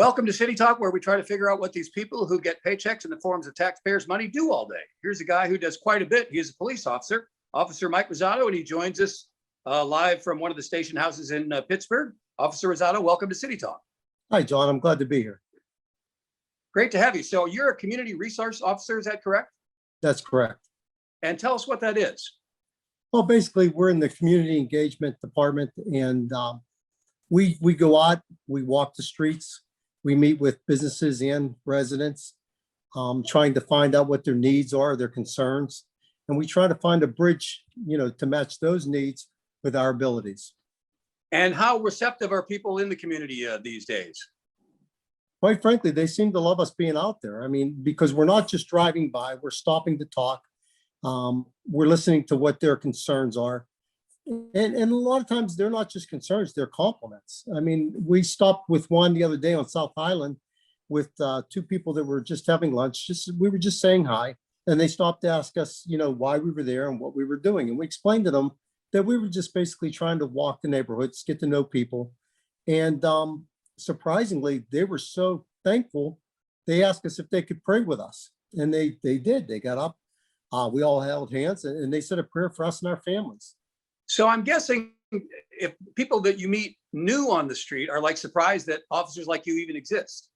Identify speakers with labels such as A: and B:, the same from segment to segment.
A: Welcome to City Talk, where we try to figure out what these people who get paychecks in the forms of taxpayers' money do all day. Here's a guy who does quite a bit. He's a police officer, Officer Mike Rosato, and he joins us live from one of the station houses in Pittsburgh. Officer Rosato, welcome to City Talk.
B: Hi, John. I'm glad to be here.
A: Great to have you. So you're a community resource officer, is that correct?
B: That's correct.
A: And tell us what that is.
B: Well, basically, we're in the community engagement department, and we go out, we walk the streets, we meet with businesses and residents, trying to find out what their needs are, their concerns, and we try to find a bridge, to match those needs with our abilities.
A: And how receptive are people in the community these days?
B: Quite frankly, they seem to love us being out there. I mean, because we're not just driving by, we're stopping to talk. We're listening to what their concerns are. And a lot of times they're not just concerns, they're compliments. I mean, we stopped with one the other day on South Island with two people that were just having lunch. We were just saying hi, and they stopped to ask us, why we were there and what we were doing. And we explained to them that we were just basically trying to walk the neighborhoods, get to know people. And surprisingly, they were so thankful. They asked us if they could pray with us, and they did. They got up. We all held hands, and they said a prayer for us and our families.
A: So I'm guessing if people that you meet new on the street are like surprised that officers like you even exist.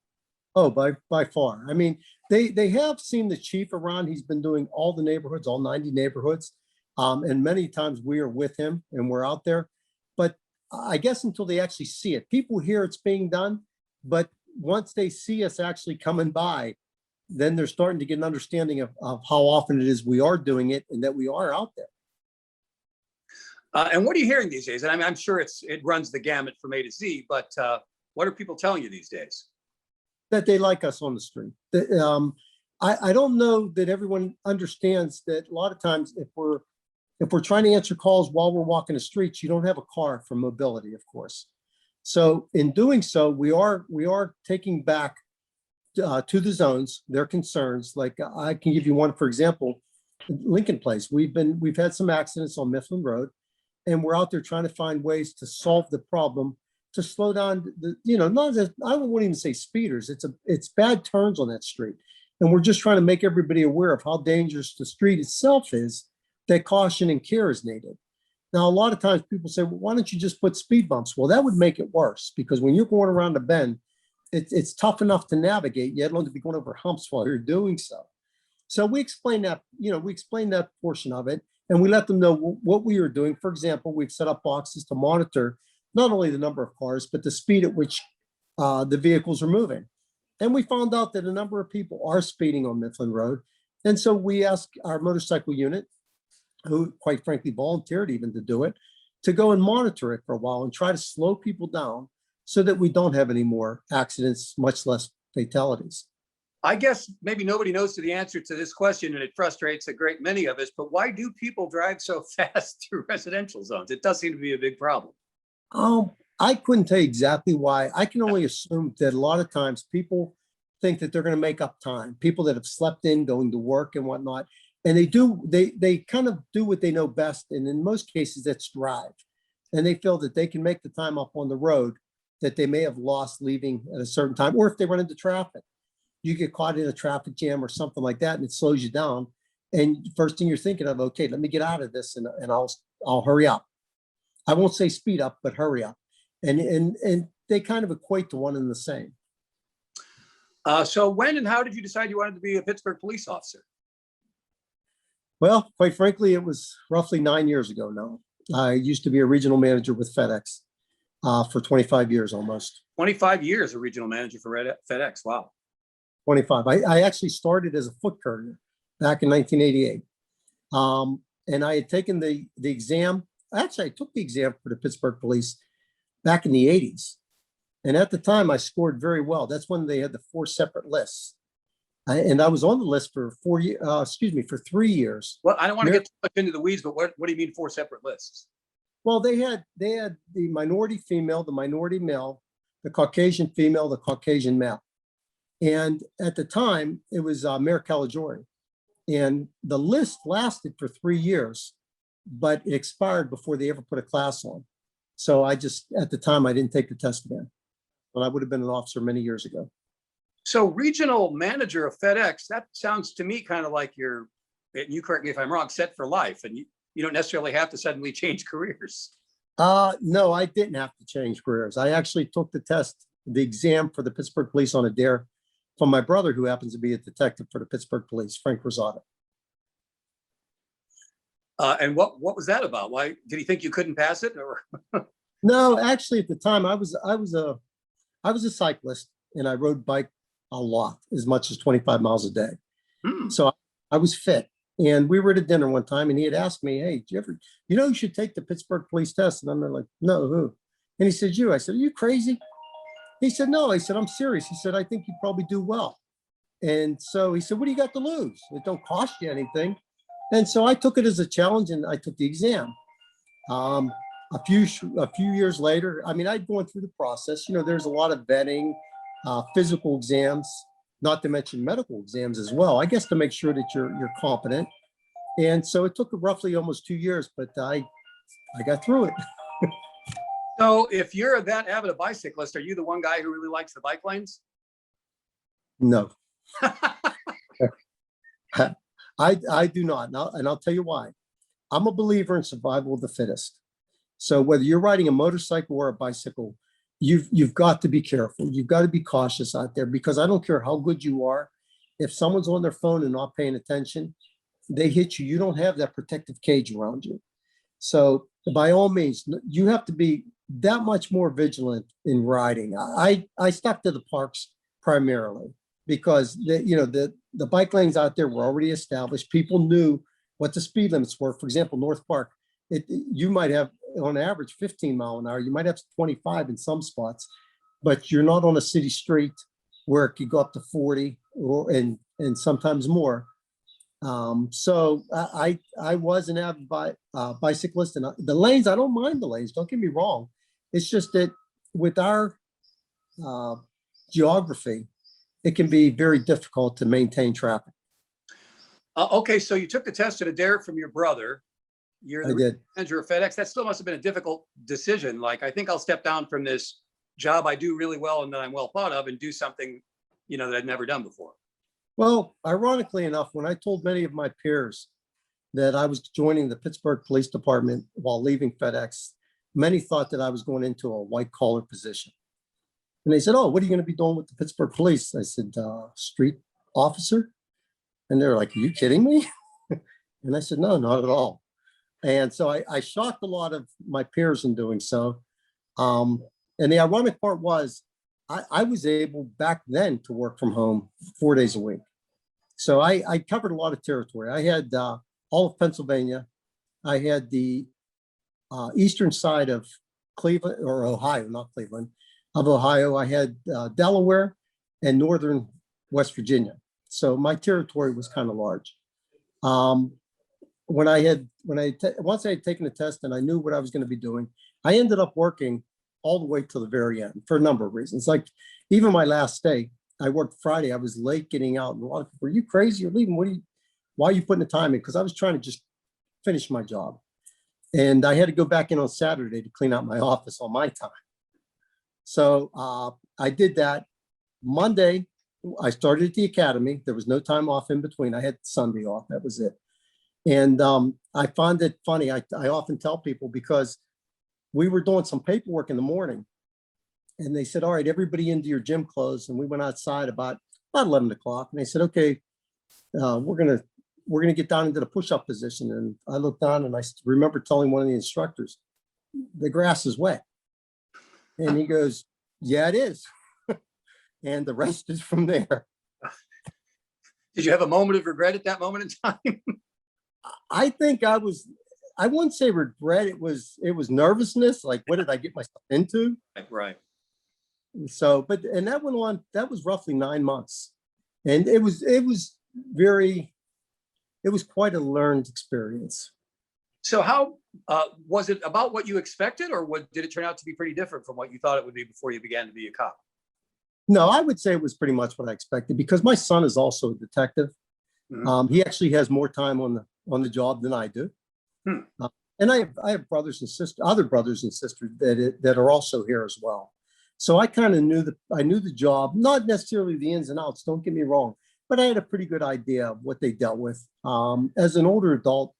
B: Oh, by far. I mean, they have seen the chief around. He's been doing all the neighborhoods, all 90 neighborhoods. And many times we are with him and we're out there. But I guess until they actually see it, people hear it's being done. But once they see us actually coming by, then they're starting to get an understanding of how often it is we are doing it and that we are out there.
A: And what are you hearing these days? And I mean, I'm sure it runs the gamut from A to Z, but what are people telling you these days?
B: That they like us on the street. I don't know that everyone understands that a lot of times if we're trying to answer calls while we're walking the streets, you don't have a car for mobility, of course. So in doing so, we are taking back to the zones their concerns. Like I can give you one, for example, Lincoln Place. We've had some accidents on Mifflin Road, and we're out there trying to find ways to solve the problem, to slow down the, not as, I wouldn't even say speeders. It's bad turns on that street. And we're just trying to make everybody aware of how dangerous the street itself is, that caution and care is needed. Now, a lot of times people say, well, why don't you just put speed bumps? Well, that would make it worse, because when you're going around a bend, it's tough enough to navigate, yet alone to be going over humps while you're doing so. So we explain that, we explain that portion of it, and we let them know what we are doing. For example, we've set up boxes to monitor not only the number of cars, but the speed at which the vehicles are moving. And we found out that a number of people are speeding on Mifflin Road. And so we asked our motorcycle unit, who quite frankly volunteered even to do it, to go and monitor it for a while and try to slow people down so that we don't have any more accidents, much less fatalities.
A: I guess maybe nobody knows the answer to this question, and it frustrates a great many of us, but why do people drive so fast through residential zones? It does seem to be a big problem.
B: I couldn't tell you exactly why. I can only assume that a lot of times people think that they're going to make up time. People that have slept in, going to work and whatnot, and they kind of do what they know best. And in most cases, that's drive. And they feel that they can make the time up on the road that they may have lost leaving at a certain time, or if they run into traffic. You get caught in a traffic jam or something like that, and it slows you down. And first thing you're thinking of, okay, let me get out of this, and I'll hurry up. I won't say speed up, but hurry up. And they kind of equate to one and the same.
A: So when and how did you decide you wanted to be a Pittsburgh police officer?
B: Well, quite frankly, it was roughly 9 years ago now. I used to be a regional manager with Fedex for 25 years almost. 25
A: years a regional manager for Fedex. Wow.
B: 25. I actually started as a foot courier back in 1988. And I had taken the exam. Actually, I took the exam for the Pittsburgh Police back in the 80s. And at the time, I scored very well. That's when they had the 4 separate lists. And I was on the list for 3 years.
A: Well, I don't want to get too much into the weeds, but what do you mean 4 separate lists?
B: Well, they had the minority female, the minority male, the Caucasian female, the Caucasian male. And at the time, it was Mayor Caligiuri. And the list lasted for 3 years, but it expired before they ever put a class on. So at the time, I didn't take the test again. and I would have been an officer many years ago.
A: So regional manager of FedEx, that sounds to me kind of like you're, and you correct me if I'm wrong, set for life, and you don't necessarily have to suddenly change careers.
B: No, I didn't have to change careers. I actually took the test, the exam for the Pittsburgh Police on a dare from my brother, who happens to be a detective for the Pittsburgh Police, Frank Rosato.
A: And what was that about? Why did he think you couldn't pass it? Or
B: No, actually, at the time, I was a cyclist, and I rode bike a lot, as much as 25 miles a day. So I was fit. And we were at a dinner one time, and he had asked me, "Hey, you should take the Pittsburgh Police test." And I'm like, "No, who?" And he said, "You." I said, "Are you crazy?" He said, "No." I said, "I'm serious." He said, "I think you probably do well." And so he said, "What do you got to lose? It don't cost you anything." And so I took it as a challenge, and I took the exam. A few years later, I mean, I'd gone through the process. There's a lot of vetting, physical exams, not to mention medical exams as well, I guess, to make sure that you're competent. And so it took roughly almost 2 years, but I got through it.
A: so if you're that avid a bicyclist, are you the one guy who really likes the bike lanes?
B: No, I do not. And I'll tell you why. I'm a believer in survival of the fittest. So whether you're riding a motorcycle or a bicycle, you've got to be careful. You've got to be cautious out there, because I don't care how good you are. If someone's on their phone and not paying attention, they hit you. You don't have that protective cage around you. So by all means, you have to be that much more vigilant in riding. I stuck to the parks primarily because the bike lanes out there were already established. People knew what the speed limits were. For example, North Park, you might have on average 15 mile an hour. You might have 25 in some spots, but you're not on a city street where it could go up to 40 and sometimes more. So I was an avid bicyclist, and the lanes, I don't mind the lanes. Don't get me wrong. It's just that with our geography, it can be very difficult to maintain traffic.
A: Okay, so you took the test at a dare from your brother. You're the manager of FedEx. That still must have been a difficult decision. Like, I think I'll step down from this job I do really well and that I'm well thought of and do something, that I'd never done before.
B: Well, ironically enough, when I told many of my peers that I was joining the Pittsburgh Police Department while leaving FedEx, many thought that I was going into a white collar position. And they said, "Oh, what are you going to be doing with the Pittsburgh Police?" I said, "Street officer." And they're like, "Are you kidding me?" And I said, "No, not at all." And so I shocked a lot of my peers in doing so. And the ironic part was I was able back then to work from home 4 days a week. So I covered a lot of territory. I had all of Pennsylvania. I had the eastern side of Cleveland, or Ohio, not Cleveland, of Ohio. I had Delaware and northern West Virginia. So my territory was kind of large. Once I had taken the test and I knew what I was going to be doing, I ended up working all the way to the very end for a number of reasons. Like even my last day, I worked Friday. I was late getting out, and a lot of people, "Are you crazy? You're leaving? Why are you putting the time in?" Because I was trying to just finish my job, and I had to go back in on Saturday to clean out my office on my time. So I did that. Monday, I started at the academy. There was no time off in between. I had Sunday off. That was it. And I find it funny. I often tell people, because we were doing some paperwork in the morning, and they said, "All right, everybody into your gym clothes." And we went outside about 11 o'clock, and they said, "Okay, we're gonna get down into the push-up position." And I looked down, and I remember telling one of the instructors, "The grass is wet." And he goes, "Yeah, it is." And the rest is from there.
A: Did you have a moment of regret at that moment in time?
B: I think I wouldn't say regret. It was nervousness. Like, what did I get myself into?
A: Right.
B: So, and that went on, that was roughly 9 months. And it was quite a learned experience.
A: So how was it about what you expected, or did it turn out to be pretty different from what you thought it would be before you began to be a cop?
B: No, I would say it was pretty much what I expected, because my son is also a detective. Mm-hmm. He actually has more time on the job than I do. And I have brothers and sisters, other brothers and sisters that are also here as well. So I kind of I knew the job, not necessarily the ins and outs, don't get me wrong, but I had a pretty good idea of what they dealt with. As an older adult,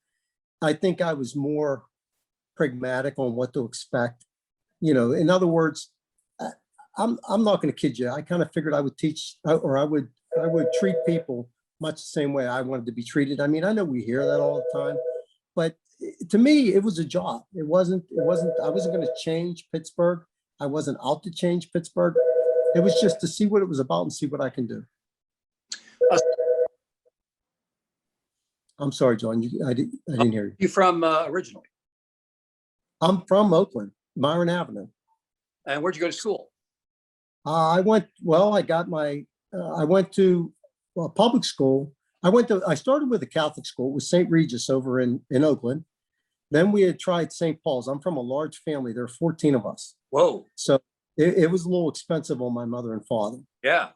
B: I think I was more pragmatic on what to expect. In other words, I'm not going to kid you. I kind of figured I would teach, or I would treat people much the same way I wanted to be treated. I mean, I know we hear that all the time, but to me, it was a job. I wasn't going to change Pittsburgh. I wasn't out to change Pittsburgh. It was just to see what it was about and see what I can do. I'm sorry, John. I didn't hear you.
A: You from originally?
B: I'm from Oakland, Myron Avenue.
A: And where'd you go to school?
B: I went to public school. I started with a Catholic school. It was St. Regis over in Oakland. Then we had tried St. Paul's. I'm from a large family. There are 14 of us.
A: Whoa.
B: So it was a little expensive on my mother and father.
A: Yeah.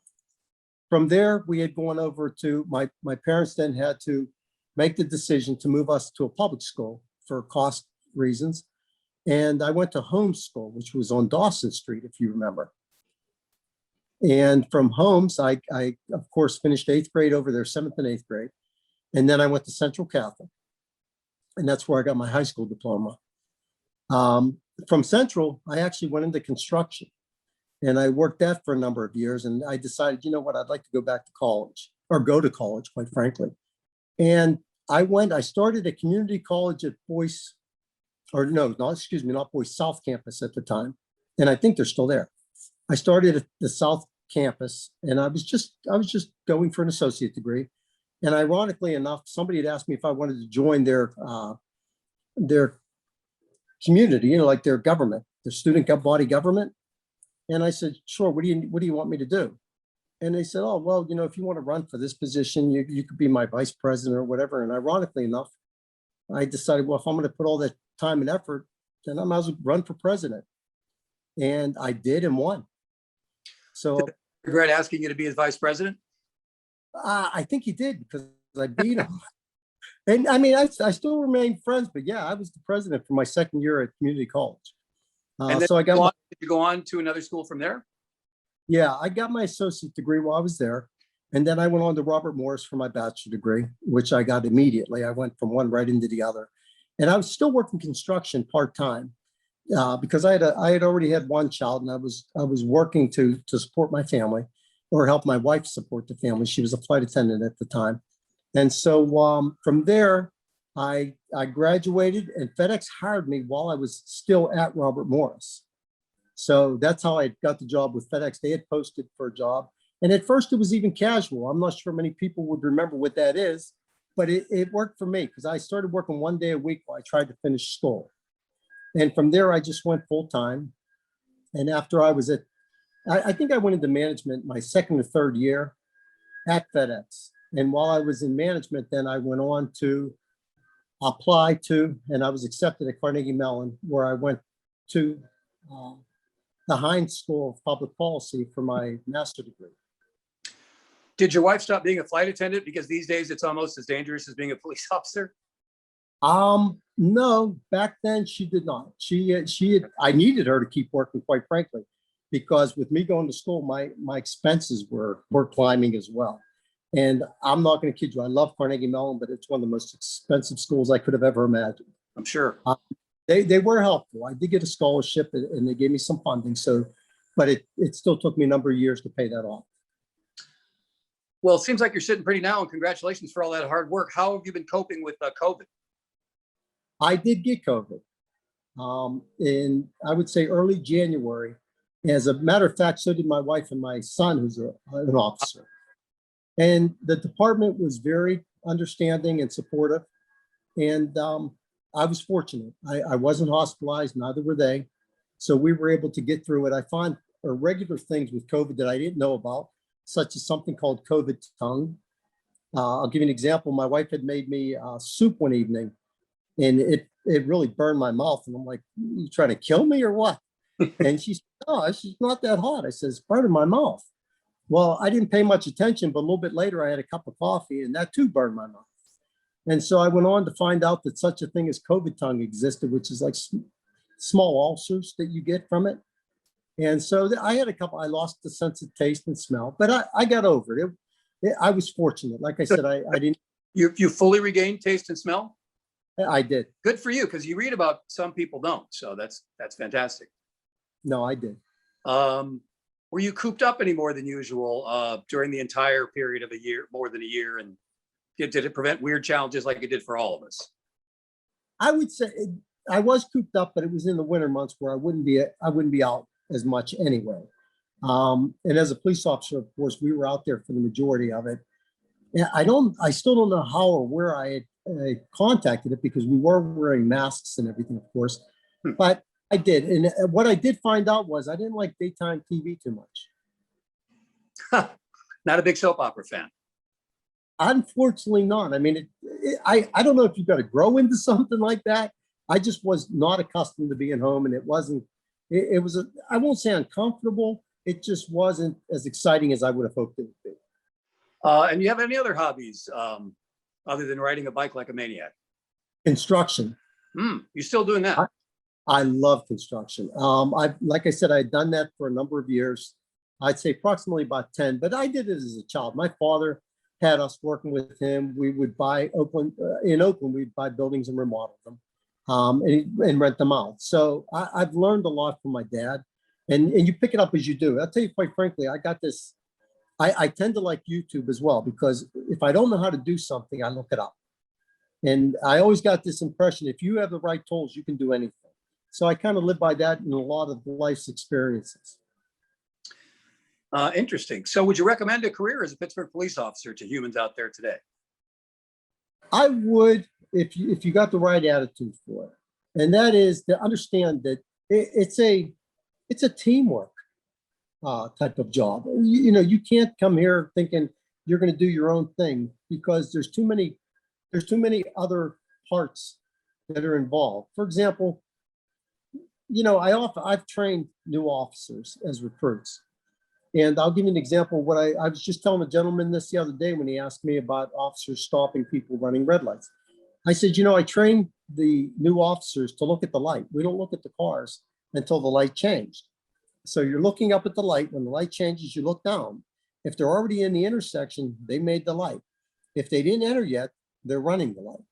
B: From there, we had gone over to my parents then had to make the decision to move us to a public school for cost reasons. And I went to Holmes School, which was on Dawson Street, if you remember. And from Holmes, I of course finished 8th grade over there, 7th and 8th grade. And then I went to Central Catholic. And that's where I got my high school diploma. From Central, I actually went into construction. And I worked that for a number of years. And I decided, you know what, I'd like to go back to college, or go to college, quite frankly. And I started at community college at not Boyce, South Campus at the time. And I think they're still there. I started at the South Campus, and I was just going for an associate degree. And ironically enough, somebody had asked me if I wanted to join their community, like their government, their student body government. And I said, sure, what do you want me to do? And they said, oh, well, if you want to run for this position, you could be my vice president or whatever. And ironically enough, I decided, well, if I'm going to put all that time and effort, then I might as well run for president. And I did and won. So
A: did I regret asking you to be his vice president?
B: I think he did, because I beat him. And I mean, I still remain friends, but yeah, I was the president for my second year at community college.
A: And then
B: so
A: did you go on to another school from there?
B: Yeah, I got my associate degree while I was there. And then I went on to Robert Morris for my bachelor degree, which I got immediately. I went from one right into the other. And I was still working construction part-time because I had already had one child, and I was working to support my family, or help my wife support the family. She was a flight attendant at the time. And so from there, I graduated, and Fedex hired me while I was still at Robert Morris. So that's how I got the job with Fedex. They had posted for a job. And at first it was even casual. I'm not sure many people would remember what that is, but it worked for me, because I started working one day a week while I tried to finish school. And from there, I just went full time. And after I was I think I went into management my second or third year at Fedex. And while I was in management, then I went on to apply to, and I was accepted at Carnegie Mellon, where I went to the Heinz School of Public Policy for my master's degree.
A: Did your wife stop being a flight attendant because these days it's almost as dangerous as being a police officer?
B: No, back then she did not. I needed her to keep working, quite frankly, because with me going to school, my expenses were climbing as well. And I'm not going to kid you, I love Carnegie Mellon, but it's one of the most expensive schools I could have ever imagined.
A: I'm sure.
B: They were helpful. I did get a scholarship, and they gave me some funding. So, but it still took me a number of years to pay that off.
A: Well, it seems like you're sitting pretty now, and congratulations for all that hard work. How have you been coping with COVID?
B: I did get COVID in, I would say, early January. As a matter of fact, so did my wife and my son, who's an officer. And the department was very understanding and supportive. And I was fortunate. I wasn't hospitalized, neither were they. So we were able to get through it. I find regular things with COVID that I didn't know about, such as something called COVID tongue. I'll give you an example. My wife had made me soup one evening, and it really burned my mouth. And I'm like, you trying to kill me or what? And she said, no, it's not that hot. I said, it's burning my mouth. Well, I didn't pay much attention, but a little bit later I had a cup of coffee, and that too burned my mouth. And so I went on to find out that such a thing as COVID tongue existed, which is like small ulcers that you get from it. And so I had a couple, I lost the sense of taste and smell, but I got over it. I was fortunate. Like I said, I didn't,
A: You fully regained taste and smell?
B: I did.
A: Good for you, because you read about some people don't. So that's fantastic.
B: No, I did.
A: Were you cooped up any more than usual during the entire period of a year, more than a year? And did it prevent weird challenges like it did for all of us?
B: I would say I was cooped up, but it was in the winter months where I wouldn't be out as much anyway. And as a police officer, of course, we were out there for the majority of it. Yeah, I still don't know how or where I had contacted it, because we were wearing masks and everything, of course, but I did. And what I did find out was I didn't like daytime TV too much.
A: Not a big soap opera fan.
B: Unfortunately not. I mean, I don't know if you've got to grow into something like that. I just was not accustomed to being home, and it wasn't, it was, I won't say uncomfortable. It just wasn't as exciting as I would have hoped it would be.
A: And you have any other hobbies other than riding a bike like a maniac?
B: Construction.
A: You still doing that?
B: I love construction. Like I said, I had done that for a number of years. I'd say approximately about 10, but I did it as a child. My father had us working with him. We would buy in Oakland, we'd buy buildings and remodel them and rent them out. So I've learned a lot from my dad, and you pick it up as you do. I'll tell you, quite frankly, I got this. I tend to like YouTube as well, because if I don't know how to do something, I look it up. And I always got this impression, if you have the right tools, you can do anything. So I kind of live by that in a lot of life's experiences.
A: Interesting. So would you recommend a career as a Pittsburgh police officer to humans out there today?
B: I would, if you got the right attitude for it. And that is to understand that it's a teamwork type of job. You know, you can't come here thinking you're going to do your own thing, because there's too many other parts that are involved. For example, you know, I've trained new officers as recruits. And I'll give you an example. What I was just telling a gentleman this the other day when he asked me about officers stopping people running red lights. I said, you know, I train the new officers to look at the light. We don't look at the cars until the light changed. So you're looking up at the light. When the light changes, you look down. If they're already in the intersection, they made the light. If they didn't enter yet, they're running the light.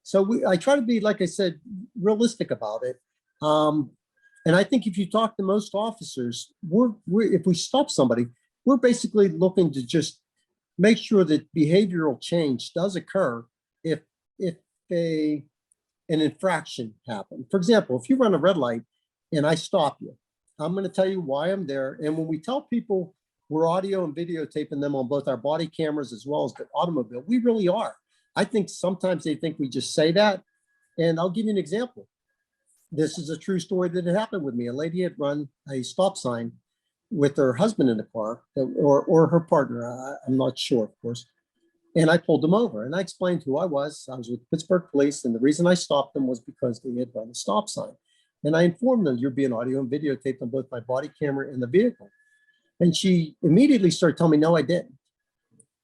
B: So I try to be, like I said, realistic about it. And I think if you talk to most officers, if we stop somebody, we're basically looking to just make sure that behavioral change does occur if an infraction happened. For example, if you run a red light and I stop you, I'm going to tell you why I'm there. And when we tell people we're audio and videotaping them on both our body cameras as well as the automobile, we really are. I think sometimes they think we just say that. And I'll give you an example. This is a true story that had happened with me. A lady had run a stop sign with her husband in the car, or her partner. I'm not sure, of course. And I pulled them over and I explained who I was. I was with Pittsburgh Police. And the reason I stopped them was because they had run a stop sign. And I informed them, you're being audio and videotaped on both my body camera and the vehicle. And she immediately started telling me, no, I didn't.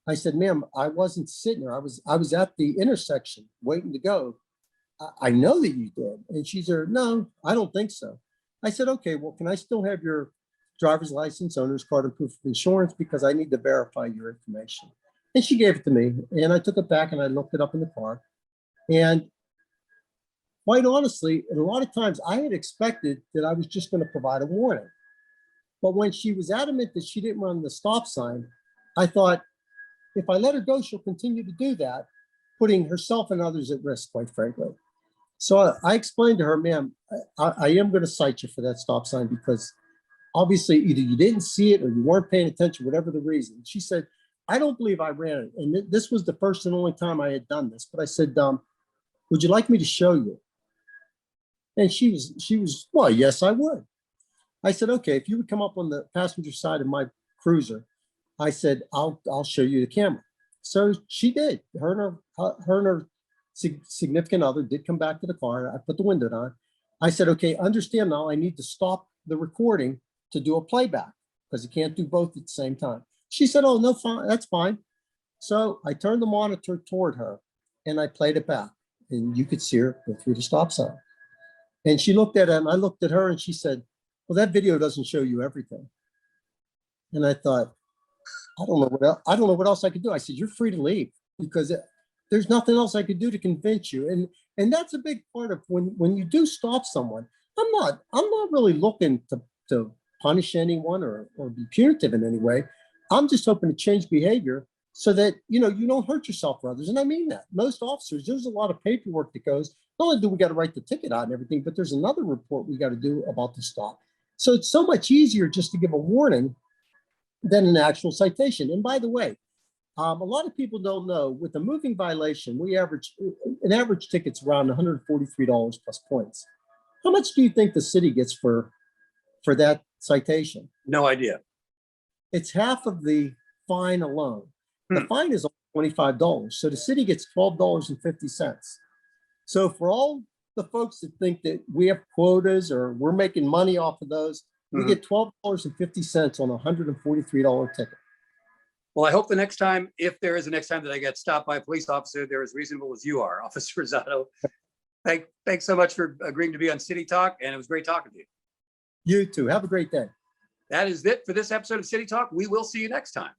B: I said, ma'am, I wasn't sitting there. I was at the intersection waiting to go. I know that you did. And she said, no, I don't think so. I said, okay, well, can I still have your driver's license, owner's card, and proof of insurance, because I need to verify your information. And she gave it to me, and I took it back and I looked it up in the car. And quite honestly, and a lot of times I had expected that I was just going to provide a warning. But when she was adamant that she didn't run the stop sign, I thought, if I let her go, she'll continue to do that, putting herself and others at risk, quite frankly. So I explained to her, ma'am, I am going to cite you for that stop sign, because obviously either you didn't see it or you weren't paying attention, whatever the reason. She said, I don't believe I ran it. And this was the first and only time I had done this. But I said, would you like me to show you? And she was, well, yes, I would. I said, okay, if you would come up on the passenger side of my cruiser, I said, I'll show you the camera. So she did. Her and her significant other did come back to the car. I put the window down. I said, okay, understand now, I need to stop the recording to do a playback, because you can't do both at the same time. She said, oh, no, fine, that's fine. So I turned the monitor toward her and I played it back, and you could see her go through the stop sign. And she looked at it and I looked at her and she said, well, that video doesn't show you everything. And I thought, I don't know what else, I don't know what else I could do. I said, you're free to leave because there's nothing else I could do to convince you. And that's a big part of when you do stop someone. I'm not really looking to punish anyone or be punitive in any way. I'm just hoping to change behavior so that, you don't hurt yourself or others. And I mean that. Most officers, there's a lot of paperwork that goes, not only do we got to write the ticket out and everything, but there's another report we got to do about the stop. So it's so much easier just to give a warning than an actual citation. And by the way, a lot of people don't know with a moving violation, an average ticket's around $143 plus points. How much do you think the city gets for that citation?
A: No idea.
B: It's half of the fine alone. The fine is only $25. So the city gets $12.50. So for all the folks that think that we have quotas or we're making money off of those, we get $12.50 on a $143 ticket.
A: Well, I hope the next time, if there is a next time that I get stopped by a police officer, they're as reasonable as you are, Officer Rosato. Thanks so much for agreeing to be on City Talk, and it was great talking to you.
B: You too. Have a great day.
A: That is it for this episode of City Talk. We will see you next time.